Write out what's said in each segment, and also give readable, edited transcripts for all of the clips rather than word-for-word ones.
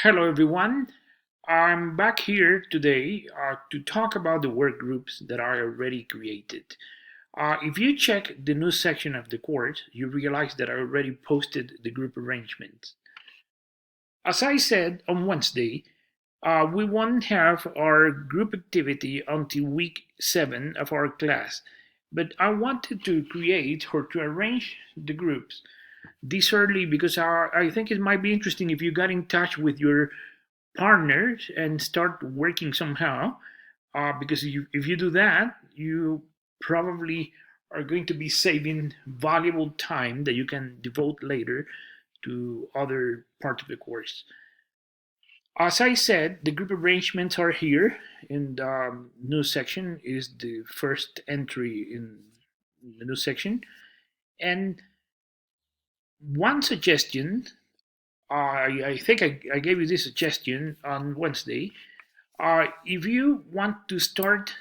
Hello, everyone. I'm back here today to talk about the work groups that are already created. If you check the news section of the course, you realize that I already posted the group arrangements. As I said on Wednesday, we won't have our group activity until week 7 of our class, but I wanted to create or to arrange the groups this early because I think it might be interesting if you got in touch with your partners and start working somehow. Because if you do that, you probably are going to be saving valuable time that you can devote later to other parts of the course. As I said, the group arrangements are here in the news section. Is the first entry in the news section, and one suggestion. I think I gave you this suggestion on Wednesday. If you want to start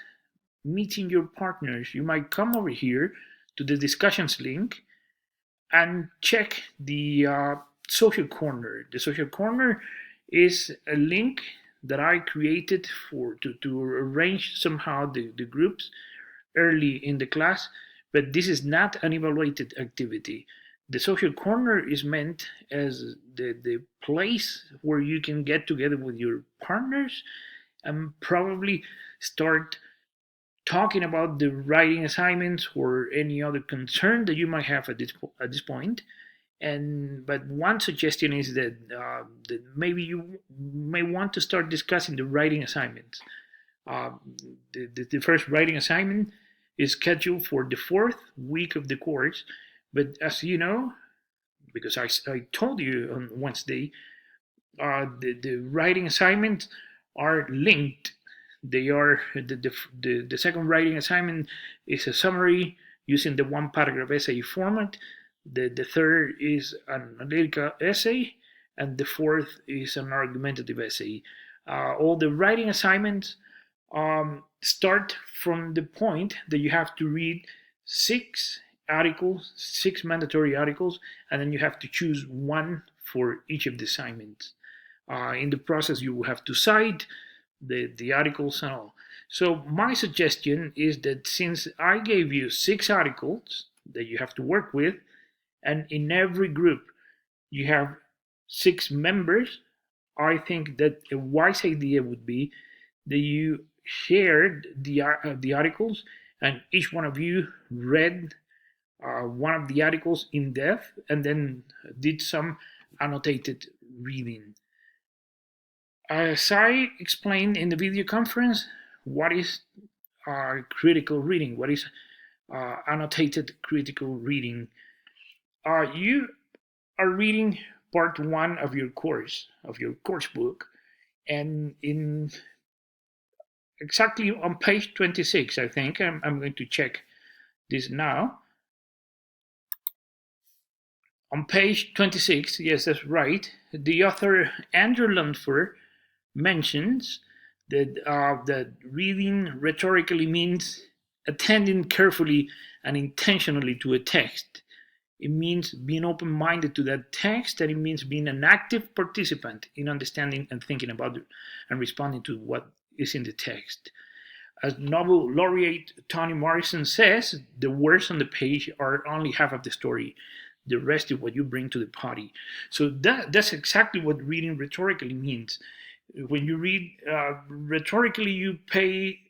meeting your partners, you might come over here to the discussions link and check the social corner. The social corner is a link that I created to arrange somehow the groups early in the class, but this is not an evaluated activity. The social corner is meant as the place where you can get together with your partners and probably start talking about the writing assignments or any other concern that you might have at this point. And but one suggestion is that maybe you may want to start discussing the writing assignments. Uh, the first writing assignment is scheduled for the fourth week of the course, but as you know, because I told you on Wednesday, the writing assignments are linked. They are the second writing assignment is a summary using the one paragraph essay format. The third is an analytical essay, and the fourth is an argumentative essay. All the writing assignments start from the point that you have to read six articles, six mandatory articles, and then you have to choose one for each of the assignments. In the process, you will have to cite the articles and all. So my suggestion is that since I gave you six articles that you have to work with, and in every group you have six members, I think that a wise idea would be that you shared the articles, and each one of you read one of the articles in depth, and then did some annotated reading. As I explained in the video conference, what is critical reading? What is annotated critical reading? You are reading part one of your course book, and in exactly on page 26, I think, I'm going to check this now. On page 26, yes, that's right, the author Andrew Lunsford mentions that reading rhetorically means attending carefully and intentionally to a text. It means being open minded to that text, and it means being an active participant in understanding and thinking about it and responding to what is in the text. As Nobel laureate Toni Morrison says, the words on the page are only half of the story. The rest is what you bring to the party. So that's exactly what reading rhetorically means. When you read rhetorically, you pay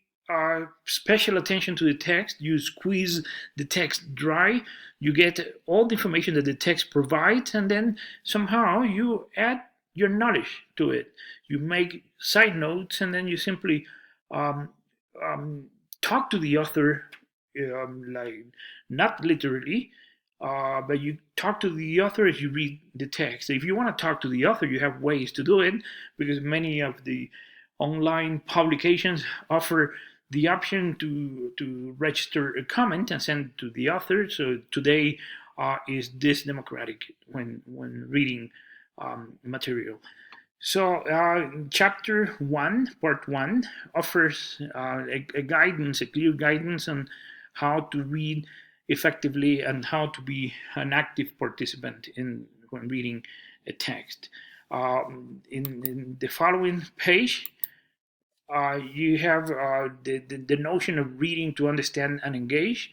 special attention to the text. You squeeze the text dry. You get all the information that the text provides, and then somehow you add your knowledge to it. You make side notes, and then you simply um, um, talk to the author, like not literally, but you talk to the author as you read the text. If you want to talk to the author, you have ways to do it because many of the online publications offer the option to register a comment and send to the author. So today is this democratic when reading material. So, chapter one, part one, offers a guidance, a clear guidance on how to read effectively and how to be an active participant in when reading a text. In the following page, you have the notion of reading to understand and engage,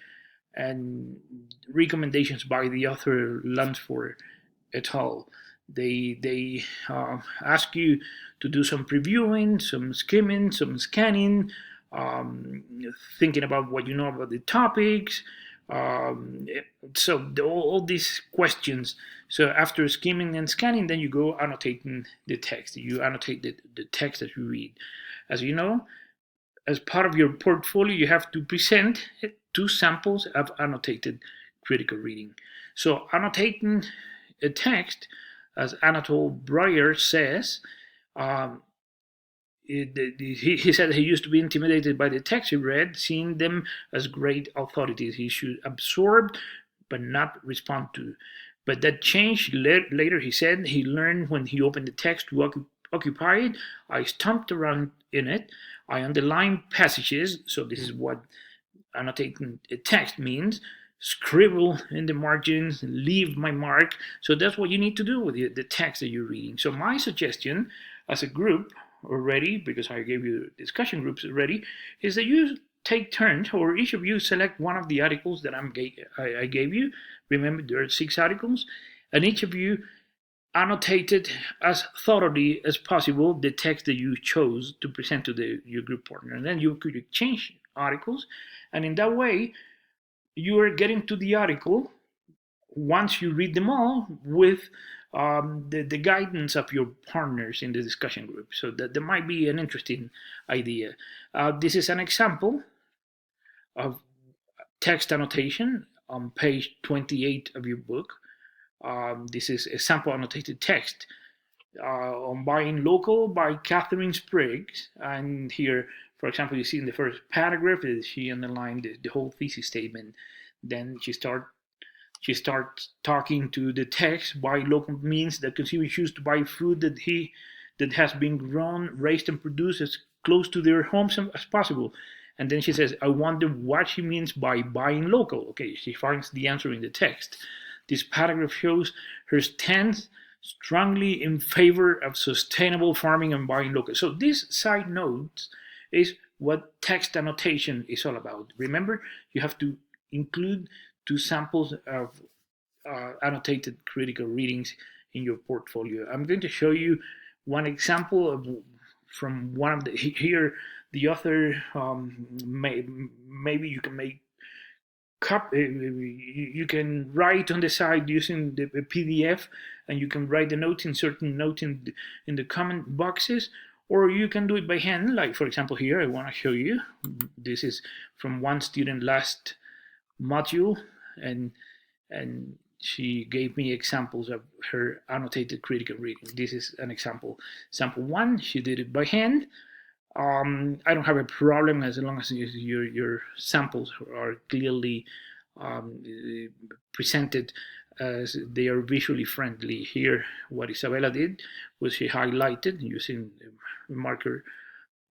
and recommendations by the author Lunsford et al. They ask you to do some previewing, some skimming, some scanning, um, thinking about what you know about the topics. Um, so all these questions. So after skimming and scanning, then you go annotating the text. You annotate the text that you read. As you know, as part of your portfolio, you have to present 2 samples of annotated critical reading. So annotating a text, as Anatole Breuer says, um, he said he used to be intimidated by the text he read, seeing them as great authorities he should absorb but not respond to. But that changed later, he said. He learned when he opened the text to occupy it. I stomped around in it. I underlined passages. So this is what annotating a text means. Scribble in the margins, leave my mark. So that's what you need to do with the text that you're reading. So my suggestion as a group already, because I gave you discussion groups already, is that you take turns, or each of you select one of the articles that I gave you. Remember, there are 6 articles, and each of you annotated as thoroughly as possible the text that you chose to present to your group partner. And then you could exchange articles, and in that way, you are getting to the article once you read them all with the guidance of your partners in the discussion group. So that might be an interesting idea. This is an example of text annotation on page 28 of your book. This is a sample annotated text on Buying Local by Catherine Spriggs. And here, for example, you see in the first paragraph that she underlined the whole thesis statement. Then she starts talking to the text. Buy local means that consumers choose to buy food that has been grown, raised, and produced as close to their homes as possible. And then she says, I wonder what she means by buying local. Okay, she finds the answer in the text. This paragraph shows her stance strongly in favor of sustainable farming and buying local. So this side note is what text annotation is all about. Remember, you have to include 2 samples of annotated critical readings in your portfolio. I'm going to show you one example from one of the here. The author maybe you can make you can write on the side using the PDF, and you can write the notes, insert notes in the comment boxes, or you can do it by hand. Like for example, here I want to show you. This is from one student last module, and she gave me examples of her annotated critical reading. This is an example. Sample 1, she did it by hand. I don't have a problem as long as your samples are clearly presented as they are visually friendly. Here, what Isabella did was she highlighted using a marker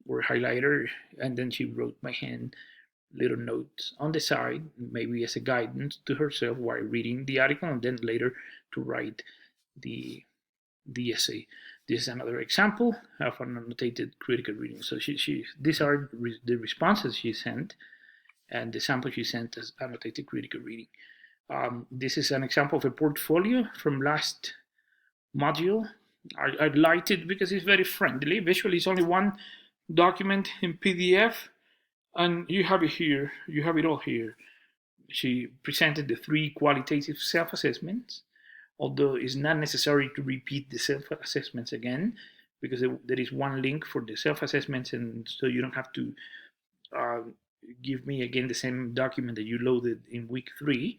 or highlighter, and then she wrote by hand little notes on the side, maybe as a guidance to herself while reading the article, and then later to write the essay. This is another example of an annotated critical reading. So these are the responses she sent, and the sample she sent as annotated critical reading. This is an example of a portfolio from last module. I liked it because it's very friendly. Visually, it's only one document in PDF, and you have it here. You have it all here. She presented the 3 qualitative self-assessments, although it's not necessary to repeat the self-assessments again, because there is one link for the self-assessments, and so you don't have to uh, give me again the same document that you loaded in week 3.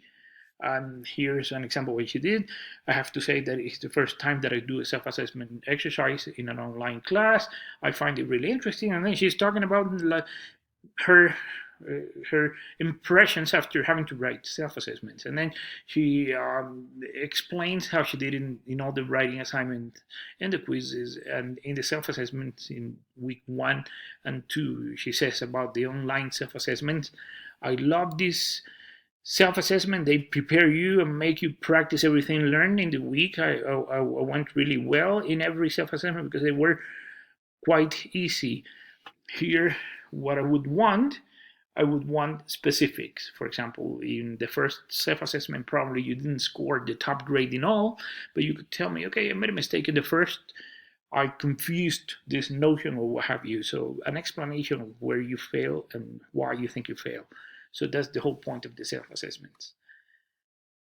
And here's an example of what she did. I have to say that it's the first time that I do a self-assessment exercise in an online class. I find it really interesting. And then she's talking about her her impressions after having to write self-assessments, and then she explains how she did in all the writing assignments and the quizzes and in the self-assessments in week 1 and 2. She says about the online self-assessments, I love this Self-assessment, they prepare you and make you practice everything learned in the week. I went really well in every self-assessment because they were quite easy. Here, what I would want specifics. For example, in the first self-assessment, probably you didn't score the top grade in all, but you could tell me, okay, I made a mistake in the first. I confused this notion or what have you. So an explanation of where you fail and why you think you fail. So that's the whole point of the self-assessments.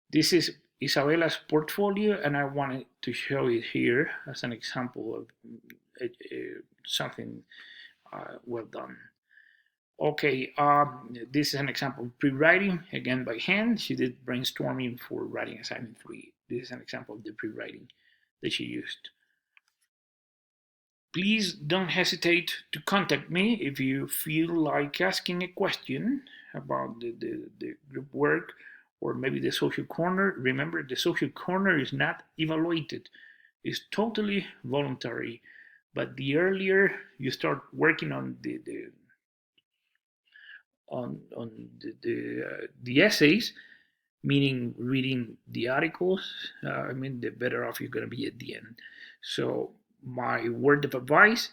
This is Isabella's portfolio, and I wanted to show it here as an example of something well done. Okay, this is an example of pre-writing, again by hand. She did brainstorming for writing assignment 3. This is an example of the pre-writing that she used. Please don't hesitate to contact me if you feel like asking a question about the group work or maybe the social corner. Remember, the social corner is not evaluated, it's totally voluntary. But the earlier you start working on the essays, meaning reading the articles, the better off you're going to be at the end. So my word of advice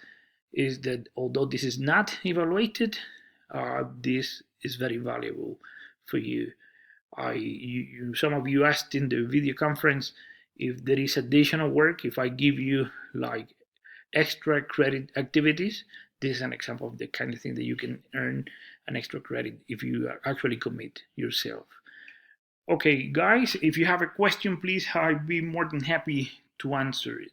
is that although this is not evaluated, this is very valuable for you. Some of you asked in the video conference if there is additional work, if I give you like extra credit activities. This is an example of the kind of thing that you can earn an extra credit if you actually commit yourself. Okay, guys, if you have a question, please, I'd be more than happy to answer it.